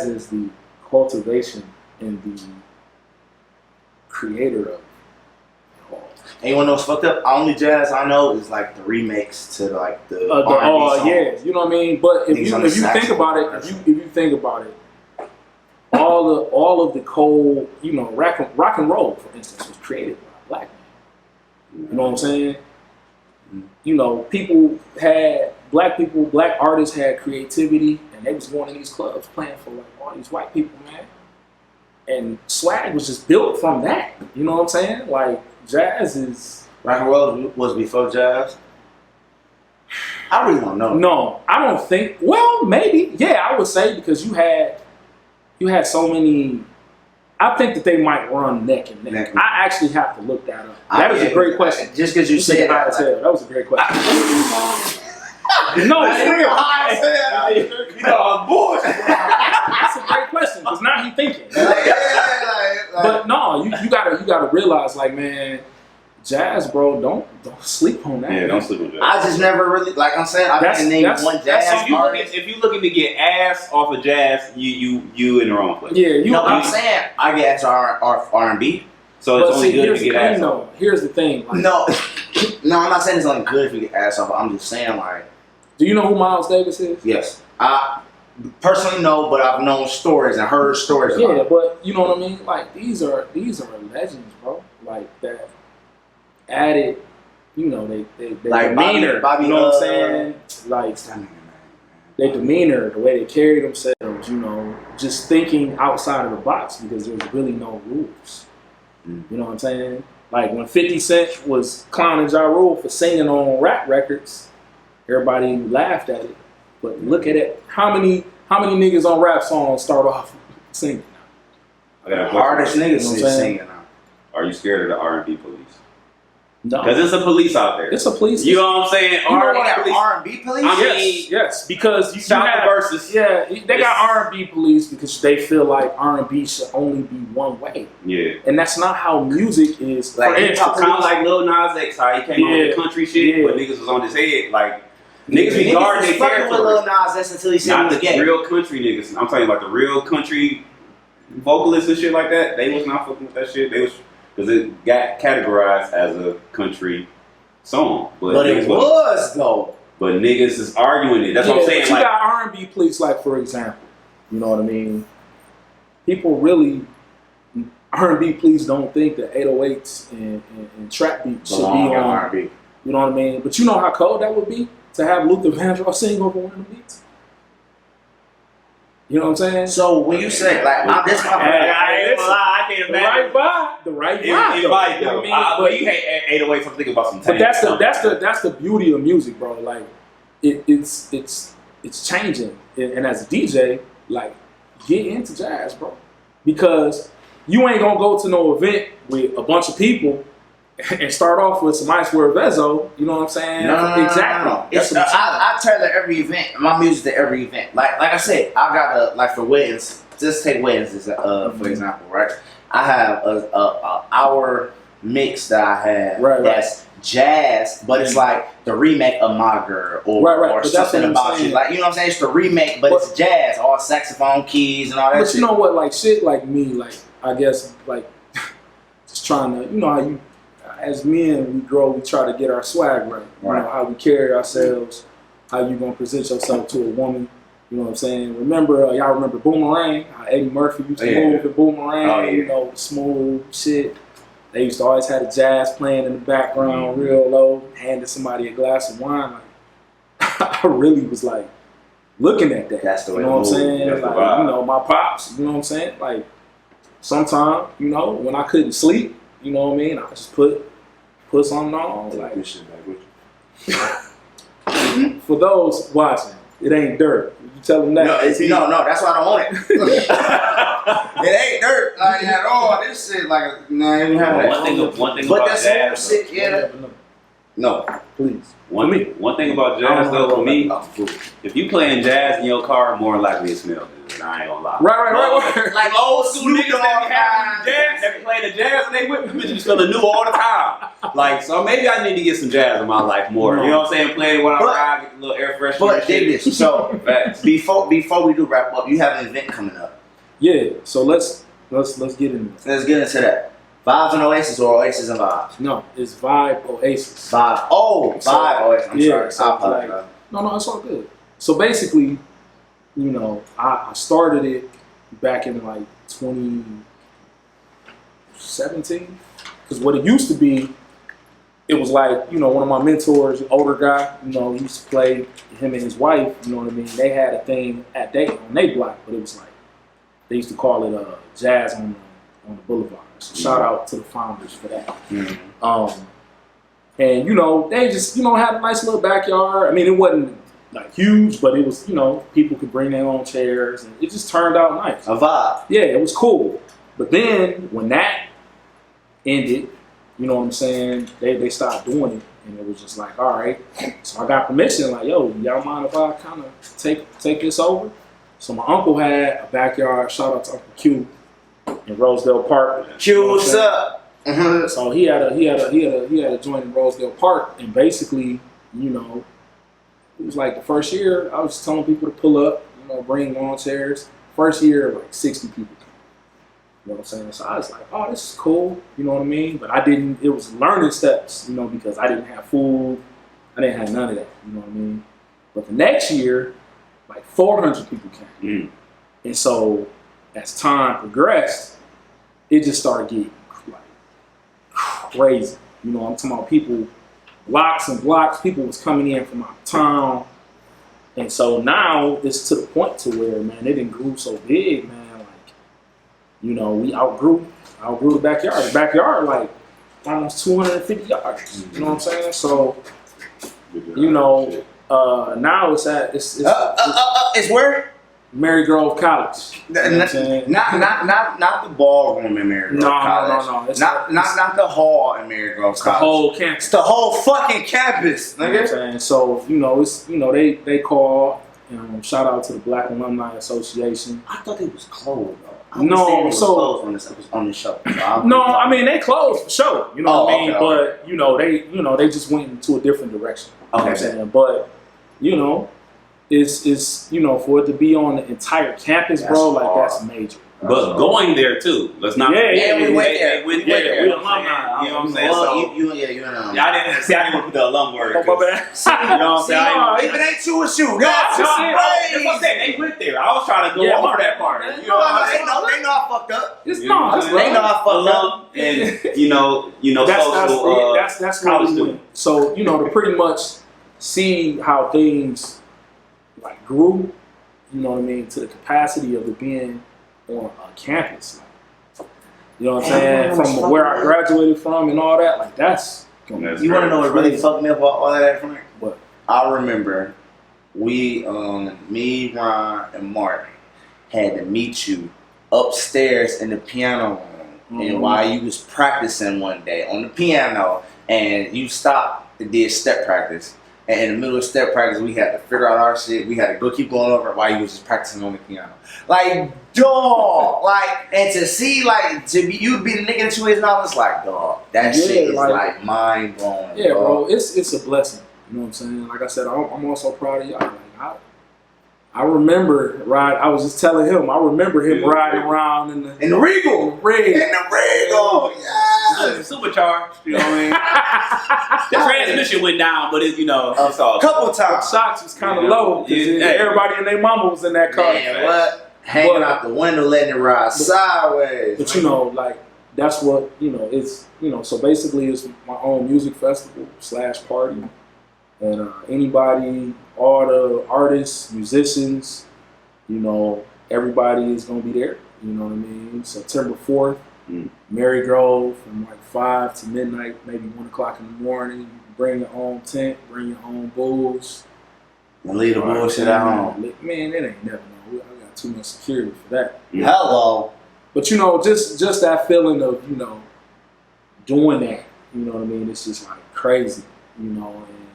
is the cultivation and the creator of. And you wanna know what's fucked up? Only jazz I know is like the remakes to like the R&B songs. Yeah, you know what I mean. But if Niggas on you the think about it, if you think about it, all of the cold, you know, rock and roll, for instance, was created by a black man. You know what I'm saying? You know, black artists had creativity, and they was going to these clubs playing for like all these white people, man. And swag was just built from that. You know what I'm saying? Like, jazz is... Rock and roll was before jazz? I really don't know. No, I don't think... Well, maybe. Yeah, I would say, because you had so many... I think that they might run neck and neck. I actually have to look that up. That is a great question. Just because you said that. That was a great question. No, you know, I'm bullshit. That's a great question, because now he's thinking. But no, you gotta realize, like, man, jazz, bro, don't sleep on that. Yeah, don't sleep on jazz. I just never really, like I'm saying, I can name one jazz artist. If you're looking to get ass off of jazz, you in the wrong place. Yeah, No, I'm saying I get ass R&B. So it's only good to get ass off. Here's the thing. Like, No, I'm not saying it's only good if you get ass off. I'm just saying, like, do you know who Miles Davis is? Yes, I personally know, but I've known stories and heard stories about Yeah, it. but you know what I mean? Like, these are legends, bro. Like, that added, you know, they like demeanor, Bobby, you know what I'm saying? Like, their demeanor, the way they carry themselves, you know, just thinking outside of the box, because there's really no rules. You know what I'm saying? Like, when 50 Cent was clowning Ja Rule for singing on rap records, everybody laughed at it. But look at it. How many niggas on rap songs start off singing? The hardest niggas singing now. Are you scared of the R&B police? No. Because it's a police out there. It's a police. You know what I'm saying? R&B police? Yes, because you have versus. Yeah, they got R&B police because they feel like R&B should only be one way. Yeah. And that's not how music is. Like, kind of like Lil Nas X, how he came on the country shit, but niggas was on his head. Like, niggas be guarding their territory. With Lil Nas X until he said he was gay. Real country niggas. I'm talking about the real country vocalists and shit like that. They was not fucking with that shit. They was... Because it got categorized as a country song. But it was, though. But niggas is arguing it. That's what I'm saying. But you got R&B police, like, for example. You know what I mean? People really... R&B police don't think that 808s and trap beats should be on R&B. You know what I mean? But you know how cold that would be? To have Luther Vandross sing over one of the beats? You know what I'm saying? So when you say, like, this my I can't imagine. The right vibe. It might, though. But you hate 808, I'm thinking about some But that's the beauty of music, bro. Like, it's changing. And as a DJ, like, get into jazz, bro. Because you ain't gonna go to no event with a bunch of people and start off with some Ice Word Vezzo, you know what I'm saying? No. Exactly. I tailor every event, my music to every event. Like I said, I got like for weddings. Just take weddings as for example, right? I have a hour mix that I have that's jazz, but it's like the remake of My Girl or something about you. Like, you know what I'm saying? It's the remake, but it's jazz, all saxophone keys and all that. But you know what? Like, shit, like me, like, I guess, like, just trying to, you know how you. As men, we grow, we try to get our swag right. You know, how we carry ourselves, how you gonna present yourself to a woman. You know what I'm saying? Remember, y'all remember Boomerang? How Eddie Murphy used to move in Boomerang, you know, smooth shit. They used to always have the jazz playing in the background, real low, handing somebody a glass of wine. Like, I really was like looking at that. That's the way you know what I'm saying? That's like, you know, my pops, you know what I'm saying? Like, sometimes, you know, when I couldn't sleep, you know what I mean? I just put something on. Like, for those watching, it ain't dirt. You tell them that. No, that's why I don't want it. It ain't dirt like at all. This shit like one thing but about that's jazz. Sick, yeah. No. Please. One thing about jazz though, for me, if you playing jazz in your car, more likely it smells good. I ain't gonna lie. Right. Like old school Niggas that be having jazz, that be playing the jazz and they whip bitches be feeling new all the time. Like, so maybe I need to get some jazz in my life more. You know what I'm saying? Playing while I ride, get a little air freshener. But dig this. So before we do wrap up, you have an event coming up. Yeah. So let's get into it. Let's get into that. Vibes and Oasis or Oasis and Vibes? No, it's Vibe Oasis. Vibe. Oh, Vibe Oasis. I'm sorry. So I apologize. No, it's all good. So basically, you know, I started it back in like 2017. Because what it used to be, it was like, you know, one of my mentors, older guy, you know, he used to play, him and his wife, you know what I mean? They had a thing at Dayton on their block, but it was like, they used to call it Jazz on the Boulevard. So shout out to the founders for that. Mm-hmm. And you know, they just, you know, had a nice little backyard. I mean, it wasn't like huge, but it was, you know, people could bring their own chairs, and it just turned out nice. A vibe. Yeah, it was cool. But then when that ended, you know what I'm saying, they stopped doing it, and it was just like, all right. So I got permission, like, yo, y'all mind if I kind of take this over? So my uncle had a backyard. Shout out to Uncle Q in Rosedale Park. Q, what's up? Mm-hmm. So he had a joint in Rosedale Park, and basically, you know, it was like the first year I was telling people to pull up, you know, bring lawn chairs. First year, like 60 people came. You know what I'm saying? So I was like, oh, this is cool. You know what I mean? But it was learning steps, you know, because I didn't have food. I didn't have none of that. You know what I mean? But the next year, like 400 people came. And so as time progressed, it just started getting like crazy. You know, I'm talking about people, blocks and blocks, people was coming in from out of town. And so now it's to the point to where, man, it didn't grew so big, man. Like, you know, we outgrew the backyard. The backyard, like, almost 250 yards. You know what I'm saying? So, you know, now it's where? Mary Grove College. You know not the ballroom in Mary Grove College. No. It's not the hall in Mary Grove College. The whole campus. It's the whole fucking campus. You know what I'm saying? So, you know, it's, you know, they call, shout out to the Black Alumni Association. I thought it was closed though. No, so closed on the show. So I mean they closed for sure. You know what I mean? Okay. But you know, they just went into a different direction. You know what I'm saying? But you know, it's you know, for it to be on the entire campus, bro, like that's major. But going there too. Let's not. We went there. We alumni. You know what I'm saying? Well, so, you I didn't put the alum word. Oh, my bad. You know what I'm saying? If it ain't you, it's you. That's what I'm saying. They went there. I was trying to go over that part. You know what I'm saying? They know I fucked up. They know I fucked up. And you know, that's college student. So you know, to pretty much see how things like grew, you know what I mean, to the capacity of it being on a campus. Like, you know what I'm saying? From where I graduated from and all that, like that's. You want to know what really fucked me up about all of that, Frank? What? I remember me, Ron, and Mark had to meet you upstairs in the piano room, and while you was practicing one day on the piano, and you stopped and did step practice. And in the middle of step practice, we had to figure out our shit. We had to go keep going over it while you was just practicing on the piano. Like, dog. Like, and to see, like, you'd be the nigga that you is now, it's like, dog. That shit is, like mind blowing. Yeah, bro. It's a blessing. You know what I'm saying? Like I said, I'm also proud of y'all. Like, I remember I was just telling him, I remember him riding around in the Regal. Yeah. Supercharged. You know what I mean? The transmission went down, but it's, you know, it's all. A couple times. Shocks was kind of low because everybody and their mama was in that car. Man, what? Hanging out the window, letting it ride sideways. But you know, like that's what, you know, it's, you know, so basically it's my own music festival / party. And anybody, all the artists, musicians, you know, everybody is going to be there. You know what I mean? September 4th, Mary Grove from like 5 to midnight, maybe 1 o'clock in the morning. You can bring your own tent, bring your own booze. And leave the bullshit at home. Man, it ain't never know. I got too much security for that. Hello. But, you know, just that feeling of, you know, doing that, you know what I mean? It's just like crazy. you know, and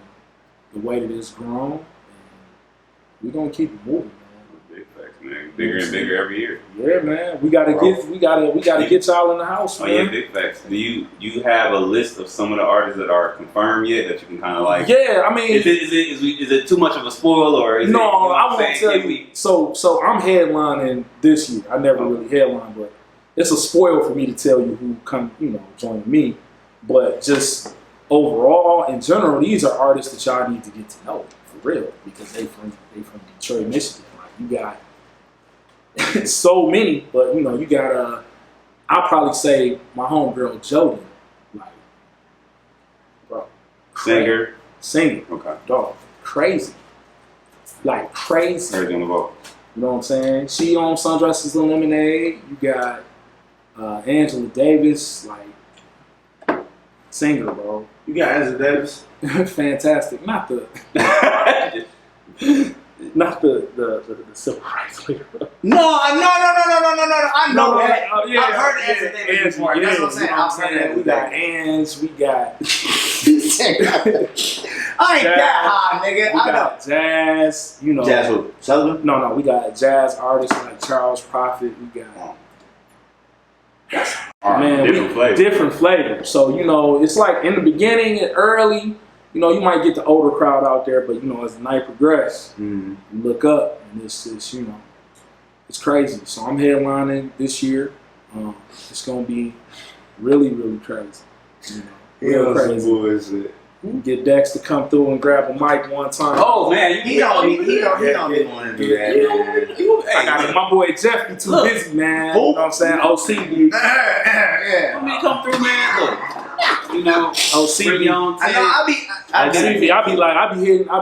the way that it's grown, and we're gonna keep it moving, man. Big facts, man. Bigger and bigger every year. Yeah, man. We gotta get y'all in the house, man. Oh yeah, big facts. Do you have a list of some of the artists that are confirmed yet that you can kind of like? Yeah, I mean, is it too much of a spoil or is no? it, you know I won't tell you. So I'm headlining this year. I never really headline, but it's a spoil for me to tell you who come, you know, join me. But just overall, in general, these are artists that y'all need to get to know for real because they from Detroit, Michigan. Like you got so many, but you know, you got I'll probably say my homegirl Jody, like, bro, singer, Okay. dog, crazy, like crazy. Everything on the vote. You know what I'm saying? She on Sundresses and Lemonade. You got Angela Davis, like singer, bro. You got Angela Davis? Fantastic. Not the civil rights leader. No. I know that. Yeah, I've heard Angela Davis before. That's what I'm saying. I've heard that. We got Ange. We got. I ain't that high, nigga. We got jazz. You know. Jazz who? Sullivan? No. We got jazz artists like Charles Prophet. We got. Man, different flavors. So, you know, it's like in the beginning and early, you know, you might get the older crowd out there, but, you know, as the night progresses, you look up and it's just, you know, it's crazy. So I'm headlining this year. It's going to be really, really crazy. You know, real crazy. Get Dex to come through and grab a mic one time. Oh man, he don't want to do that. I got my boy Jeff be too busy, man. Who? You know what I'm saying? OC. Yeah. Let me come through, man. Look, you know, OC. on. I know. I be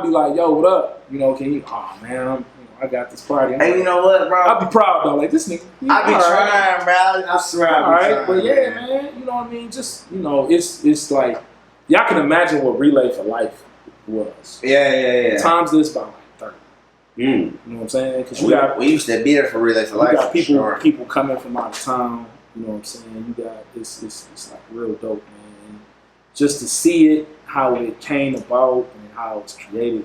like, yo, what up? You know, can you? Oh man, I got this party. Hey, you know what, bro? I be proud though. Like this nigga. I be trying, bro. I swear. All right, but yeah, man. You know what I mean? Just it's like. Y'all can imagine what Relay for Life was. Yeah. Times this by like 30. You know what I'm saying? Because we used to be there for Relay for Life. You got people coming from out of town. You know what I'm saying? You got it's like real dope, man. Just to see it, how it came about, and how it was created.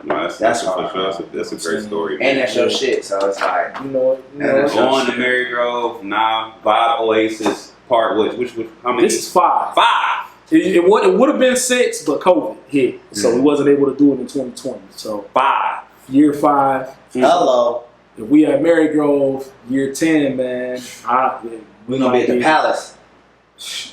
No, that's a great story, man. And that's your shit, so it's like you know on the Mary Grove, now Vibe Oasis part which how many? This is 5. 5. It would have been 6, but COVID hit, so we wasn't able to do it in 2020. So 5. Year 5. Hello. If we at Mary Grove, year 10, man, we gonna be at the Palace.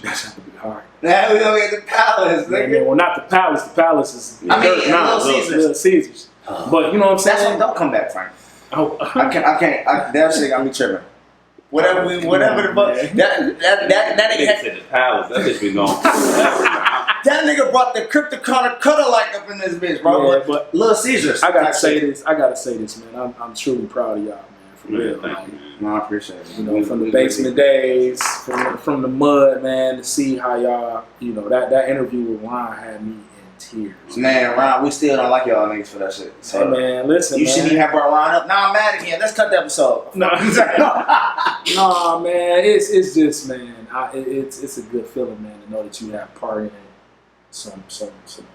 That's not gonna be hard. Nah, we gonna be at the Palace, nigga. Well, not the Palace. The Palace is Little Caesars. But you know what I'm saying? Don't come back, Frank. Oh, I can't. That shit got me tripping. Whatever the fuck. That nigga said the Palace. That bitch been gone. That nigga brought the cryptocurrency cutter like up in this bitch, bro. Yeah, but Little Caesars. I gotta say this, man. I'm truly proud of y'all, man. For real. Thank you, man. No, I appreciate it. You know, from the basement days, from the mud, man, to see how y'all, you know, that interview with Ron had me in tears. Man, Ron, we still don't like y'all niggas for that shit. So, hey, man, listen, you shouldn't even have brought Ron up. Nah, I'm mad again. Let's cut the episode. No, nah, man, it's just, man, it's a good feeling, man, to know that you have part in some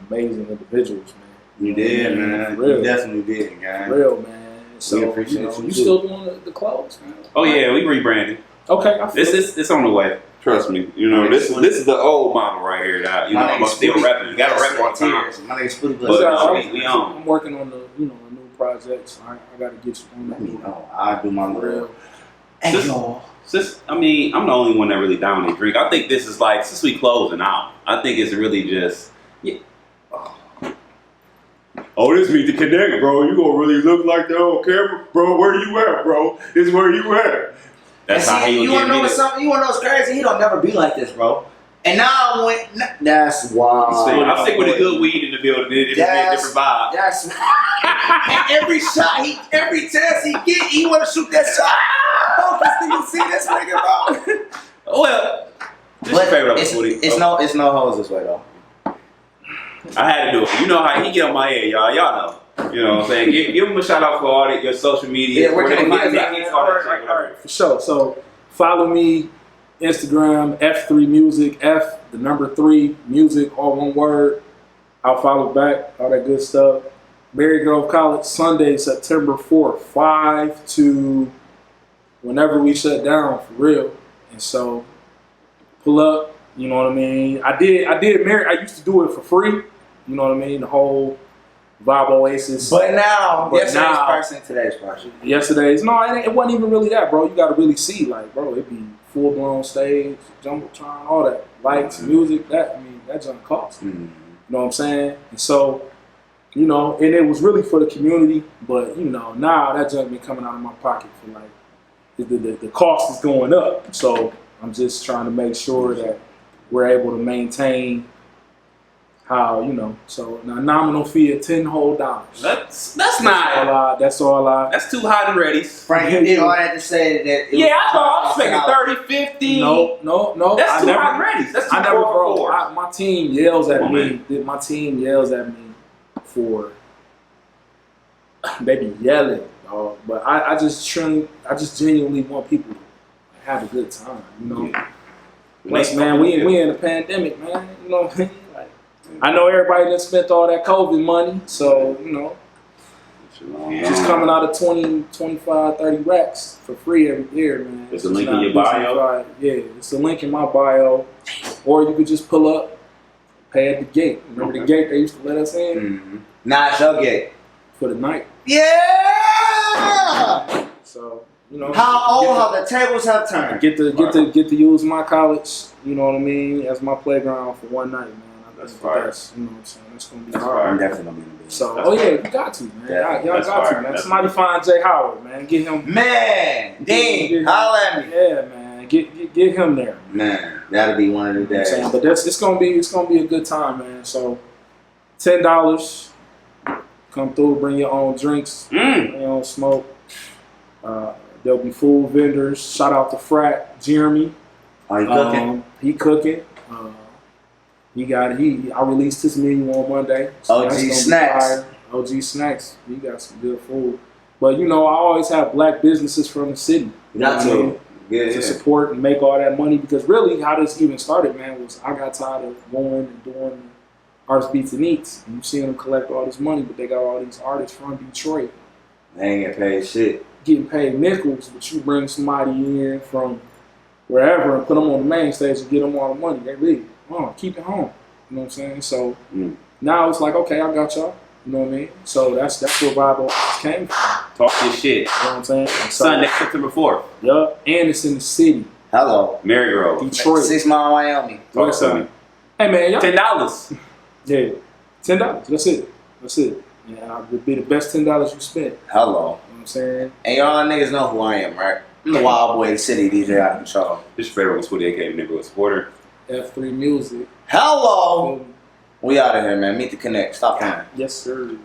amazing individuals, man. You did, man. You definitely did, guys. Real, man. So, we appreciate you. You still doing the clothes, man? Oh yeah, we rebranded. Okay, It's on the way. Trust me. You know, this is the old model right here. That you know, I'm still rapping. You gotta rap on time. My nigga Spooty But we on. I'm working on the new projects. I gotta get you on that. Let me know. I'll do my real. I mean, I'm the only one that really down to drink. I think this is like, since we closing out, I think it's really just, yeah. Oh, this meet the connect, bro. You gonna really look like that on camera, bro? Where you at, bro? It's where you at. That's how he would get me. You wanna know what's crazy? He don't never be like this, bro. And now that's wild. I'm sick with a good weed in the building. It's a different vibe. That's and every shot every chance he get, he wanna shoot that shot. Focus, do you see this nigga, bro? Well, it's no hoes this way though. I had to do it. You know how he get on my head, y'all. Y'all know. You know what I'm saying? Give him a shout out for all your social media. Yeah, where can they find me? All right, for sure. So follow me, Instagram, F3 Music, F, the number 3 Music, all one word. I'll follow back, all that good stuff. Berry Grove College, Sunday, September 4th, 5 to whenever we shut down for real. And so pull up, you know what I mean? I used to do it for free, you know what I mean? The whole Vibe Oasis. But now, yesterday's now, person, today's person. It wasn't even really that, bro. You got to really see, like, bro, it'd be full-blown stage, jumbotron, all that. Lights, music, that junk costs. You know what I'm saying? And so, you know, and it was really for the community, but, you know, now that junk been coming out of my pocket for, like, the cost is going up. So I'm just trying to make sure that we're able to maintain how, you know, so a nominal fee of $10 whole. That's not. That's all I. That's too hot and ready. Frank, you did all that to say that. Yeah, I know. I was thinking 30, 50. No. That's too hot and ready. That's too bro. My team yells at me. My team yells at me for. They be yelling, dog. But I just genuinely want people to have a good time, you know. Plus, man, we in a pandemic, man. You know what I mean? Like, I know everybody done spent all that COVID money, so, you know, just coming out of 20, 25, 30 racks for free every year, man. There's a link in your bio? Yeah, it's a link in my bio. Or you could just pull up, pay at the gate. Remember the gate they used to let us in? Mm-hmm. Nah, it's your gate. For the night. Yeah! So, you know. How the tables have turned. Get to use my college, you know what I mean, as my playground for one night, man. That's fire. You know what I'm saying? That's gonna be I'm hard. definitely gonna be in the So, business. yeah, you got to, man. Y'all got to, man. Somebody find Jay Howard, man. Get him. Man, Dean, holla at me. Yeah, man. Get him there. Man, that'll be one of the You know what I'm days. saying? But it's gonna be a good time, man. So, $10. Come through, bring your own drinks, bring your own smoke. There'll be food vendors. Shout out to Frat Jeremy. Are you cooking? He cooking. I released his menu on Monday. So OG that's gonna be Snacks. fire. OG Snacks. He got some good food. But you know, I always have black businesses from the city. You know what I mean? To support and make all that money, because really how this even started, man, was I got tired of going and doing Artists Beats and Eats, and you see them collect all this money, but they got all these artists from Detroit. They ain't getting paid shit. Getting paid nickels, but you bring somebody in from wherever and put them on the main stage and get them all the money, they leave. Keep it home. You know what I'm saying? So now it's like, okay, I got y'all. You know what I mean? So that's where Bible came from. Talk your shit. You know what I'm saying? So, Sunday, September 4th. Yup. And it's in the city. Hello. Mary Grove. Detroit. 6 Mile, Wyoming. Talk to me. Hey, man. Y'all, $10. Yeah. $10. That's it. Yeah, it would be the best $10 you spent. Hello. You know what I'm saying? And y'all niggas know who I am, right? I'm the wild boy of the city, DJ out of control. This is Federal 28K neighborhood supporter. F3 Music. Hello. We out of here, man. Meet the Connect. Stop playing. Yes, sir.